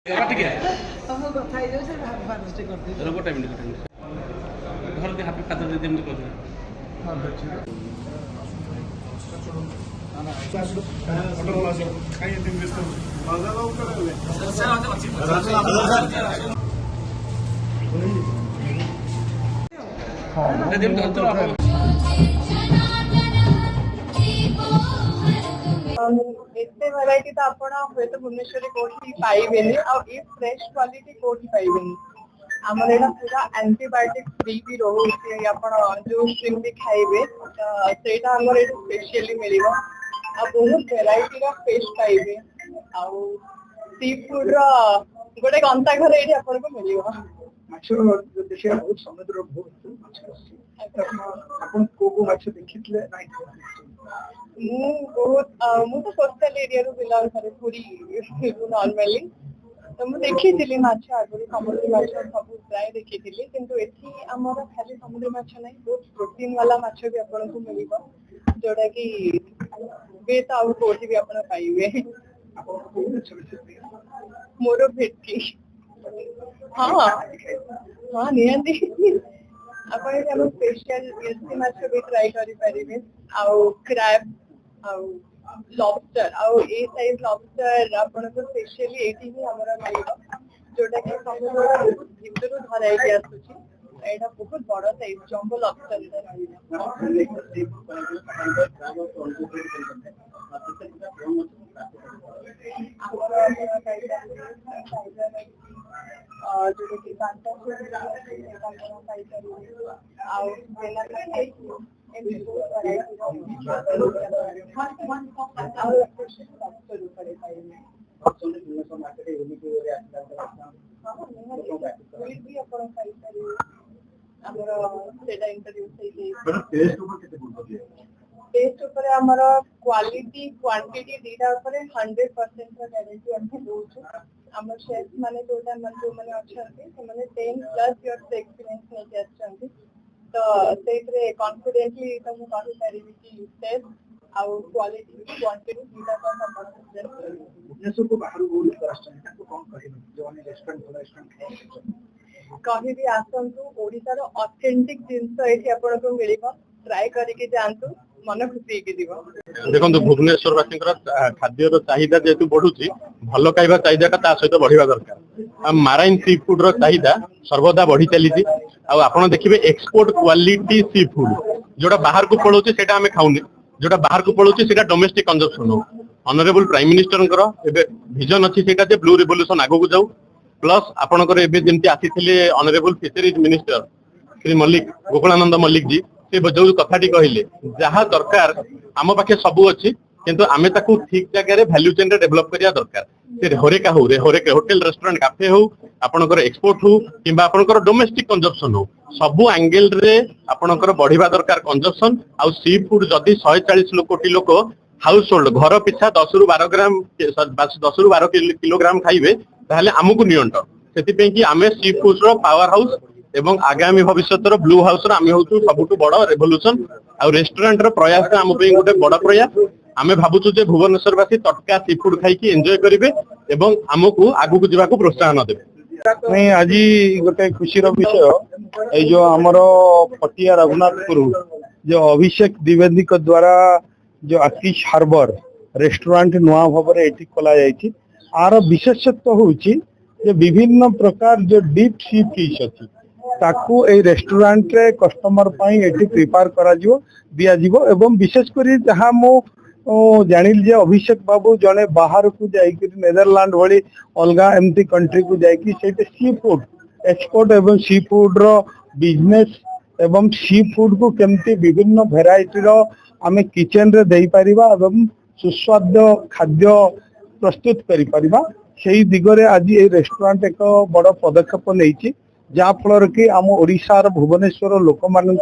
ଗୋଟେ ମିନିଟ୍ ଘର happy father ଯଦି ଏମିତି କହୁଥିଲେ एते वैरायटी तो आपण हुए भुवनेश्वर कोठी पाइबेनी आ ए फ्रेश क्वालिटी कोठी पाइबेनी हमर एटा पूरा एंटीबायोटिक फ्री भी रहउछि आपण जो स्ट्रिंग भी खाइबे सेटा हमर एटा स्पेशली मिलिबो आ बहुत वैरायटी रा फिश पाइबे आ सी फूड रा गोटे घंटा घर एठी आपण को मिलिबो माछर देखिए बहुत समुद्र बहुत माछ आपण को माछ देखितले नाइ बहुत तो कोस्टल एरिया रू बिलोंग करे पूरी नॉर्मली तो मु देखी माछ आगुरी समुद्री माछ सब प्राय देखी किंतु एठी हमर खाली समुद्री माछ नै बहुत प्रोटीन वाला माछ भी आपन को मिलिबो जोडा कि बेत आउ कोठी भी आपन पाइबे मोर भेटकी हां हां नियंती आपण हम स्पेशल एसी माछ भी ट्राई करि परिबे आउ क्रैब आउ लॉबस्टर आउ ए साइज लॉबस्टर आपण को स्पेशली एटी ही हमरा मिलिबो जोटा कि समुद्र बहुत भितर धराई के आसुची एटा बहुत बड़ साइज जंबो लॉबस्टर जो कि कांटा आउ बेला टेस्ट ऊपर हमर क्वालिटी क्वांटिटी दीटा ऊपर 100% गारंटी हम दोछु हमर शेफ माने जोटा मन जो माने अछंती से माने 10 प्लस इयर्स एक्सपीरियंस नै के अछंती तो सेतरे कॉन्फिडेंटली तुम कहि परिबी कि टेस्ट आउ क्वालिटी क्वांटिटी दीटा का संबंध भुवनेश्वर को बाहर बोल राष्ट्र को कौन कहि जो ने रेस्टोरेंट कहि भी आसंतु ओडिसा रो ऑथेंटिक जिंस एठी आपण को मिलिबो ट्राई करिके जानतु मन खुशी के दिबो देखो भुवनेश्वर वासींकर खाद्यर चाहिदा जेतु बढ़ुची भल खाइबा चाहिदा ता सहित बढ़िबा दरकार माराइन सी फूड रो चाहिदा सर्वदा बढ़ी चलीची आ आपण देखिबे एक्सपोर्ट क्वालिटी सी फूड जोटा बाहर को पळौची सेटा हमें खाउनी जोटा बाहर को पळौची सेटा डोमेस्टिक कंजम्पशन हो ऑनरेबल प्राइम मिनिस्टर एबे विजन अछि सेटा जे ब्लू रिवोल्यूशन आगो को जाऊ प्लस आपणकर एबे जेंति आसीथिले honourable fisheries minister Shri Mallik Gokulananda Mallik ji से जो कथाटी कहले जहाँ दरकार आम पाखे सबू अच्छी किंतु आमे ताकू ठीक जगह वैल्यू चेन रे डेवलप करिया दरकार से होरेका हो होरेका होटल रेस्टोरेंट कैफे हो आपणकर एक्सपोर्ट हो किंबा आपणकर डोमेस्टिक कंजम्पशन हो सबू एंगल रे आपणकर बढ़िबा दरकार कंजम्पशन आउ सी फूड जदी 140 कोटी लोक हाउस होल्ड घर पिछा 10 रु 12 ग्राम 10 रु 12 किलोग्राम खाइबे ताहले हमकु नियंत्रण सेति पे कि आमे सी फूड रो पावर हाउस एवं आगामी भविष्य ब्लू हाउस आम हूँ सबुठ बड़ रेवोल्यूशन आउ रेस्टोरेंट प्रयास आम गोटे बड़ प्रयास आम भावुँ जे भुवनेश्वरवासी तटका सी फूड खाई एंजॉय करेंगे एवं आमको आगू जावाक प्रोत्साहन देवे नहीं आज गोटे खुशी विषय ये जो आमर पटिया रघुनाथपुर जो अभिषेक द्विवेदी द्वारा जो आकिश हार्बर रेस्टोरेंट नुआ भाव में खोल जाए आर विशेषत्व हूँ विभिन्न प्रकार जो डीप सी फिश अच्छी ताकू ए रेस्टोरेंट रे कस्टमर पाई एटी प्रिपेयर करा जिवो दिया जिवो एवं विशेष करी जहां मो जानिल जे अभिषेक बाबू जने बाहर को जाई कि नेदरलैंड वाली अलगा एमती कंट्री को जाई कि सेटे सी फूड एक्सपोर्ट एवं सी फूड रो बिजनेस एवं सी फूड को केमती विभिन्न वेराइटी रो आमे किचन रे देई परिबा एवं सुस्वाद्य खाद्य प्रस्तुत करि परिबा सेही दिगरे आज ए रेस्टोरेंट एक बड़ पदक्षेप नेइछि जहाँ फल कि आम ओडिशार भुवनेश्वर लोक मान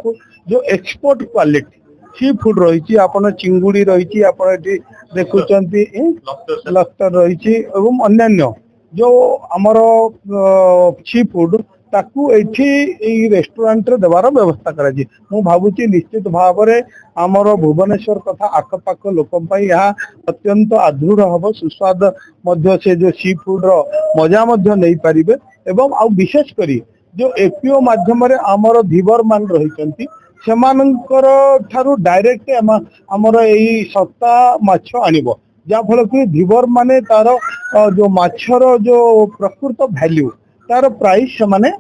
जो एक्सपोर्ट क्वालिटी सी फूड रही आपन चिंगुड़ी रही देखुं लस्टर रही एवं अन्य जो आमर सी फूड ताकू एठी एई रेस्टोरेंट रे देवार व्यवस्था करा जी मु भाबुची निश्चित भाव में आमर भुवनेश्वर तथा आखपाख लोकन पई यहाँ अत्यंत आदृढ़ हब सुस्वाद मध्य से जो सी फूड रो मजा मध्य नहीं पारिबे एवं आ विशेष करी जो एपीओ माध्यम रे आमर धीवर मान रहिचंती सेमानंकर ठारू डायरेक्ट आमर एई सत्ता माछ आनिबो जा फल कि धीवर माने तार जो माछर जो प्रकृत वैल्यू तार प्राइस से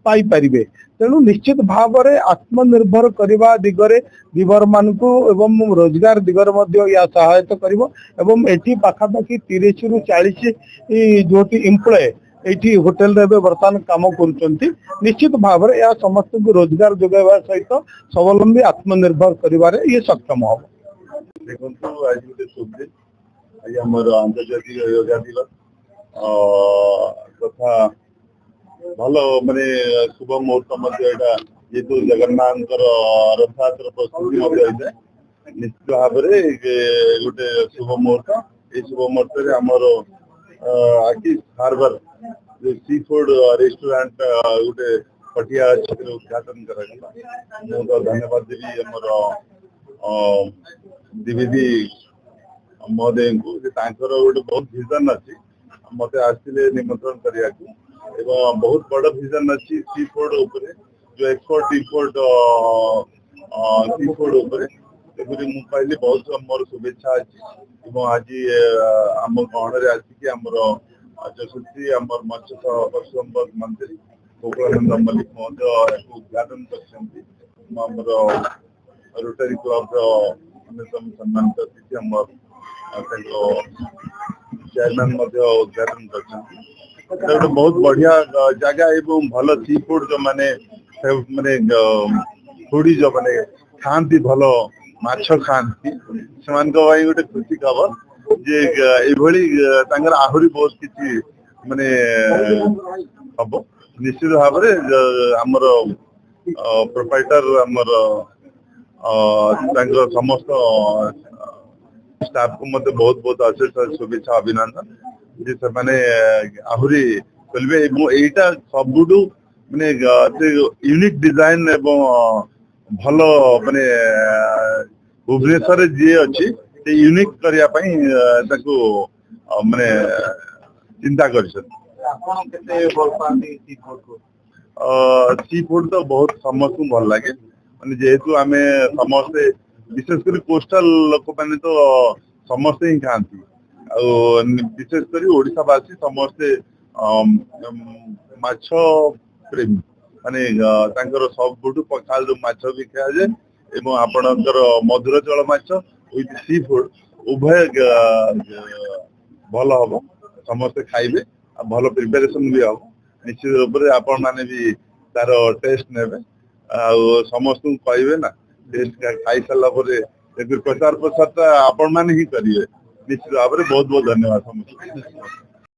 पाई परिबे तेणु निश्चित भाव में आत्मनिर्भर करने दिगरे धीवर मानकु एवं रोजगार दिगरे मध्य या सहायता करिवो एवं एठी पाखापाखि 30 रु 40 जोटी एम्प्लॉय एठी होटल रे वर्तमान काम करूचंती निश्चित भाव में या समस्त को रोजगार जोगाइबा सहित स्वावलंबी आत्मनिर्भर करिवारे ये सक्षम हो देखो आज गोटे शुभ दिन आज आमर अंतर्जातीय योगा दिवस तथा भल माने शुभ मुहूर्त जेहेतु जगन्नाथ रथयात्रा प्रस्तुति निश्चित भाव में गोटे शुभ मुहूर्त ये शुभ मुहूर्त आमर आकिश हार्बर जो सी फूड रेस्टोरेंट गोटे पटिया उद्घाटन करा धन्यवाद देवी आमर द्विवेदी महोदय को गोटे बहुत विजन अच्छी मत आसते निमंत्रण करने एवं बहुत बड़ विजन अच्छी सी फूड जो एक्सपोर्ट इम्पोर्ट सी फूड मुझे बहुत मोर शुभेच्छा अच्छी आज आम गहन आसिक आमर जसोसी आमर मत्स्य पशु संपद मंत्री गोकुलानंद मल्लिक महोदय उद्घाटन कर रोटरी क्लब अन्यतम सम्मानित अतिथि आमर चेयरमैन उद्घाटन कर बहुत बढ़िया जगह एवं भल सी फूड जो माने माने फूडी जो माने खाती भल माछ खाती से गोटे खुशी खबर जे आहरी बहुत किसी माने हम निश्चित भाव में आमर प्रोप्राइटर आमर समस्त स्टाफ को मत बहुत बहुत अशेष शुभेच्छा अभिनंदन जे से माने आहरी चलबे एटा सबुडू माने यूनिक डिजाइन एवं भल माने भुवनेश्वर जी अच्छी यूनिक करने माने चिंता कर सी फूड तो बहुत समस्त भल लगे माने जेहेतु आम समस्ते विशेषकर कोस्टल लोक मैंने तो समस्ते ही खाती विशेषकर ओडिशावासी समस्ते माछ प्रेमी माने सबुठ पखाल जो माछ भी खाए एवं आपणकर मधुर जल माछ विथ सी फूड उभय भल हम समस्ते खाइबे भल प्रिपेरेसन भी हम निश्चित रूप से आपण माने भी तार टेस्ट नेबे समस्त कहे ना टेस्ट खाई सारा प्रचार प्रसार आपण मैंने ही करेंगे निश्चित भाव में बहुत बहुत धन्यवाद समस्त।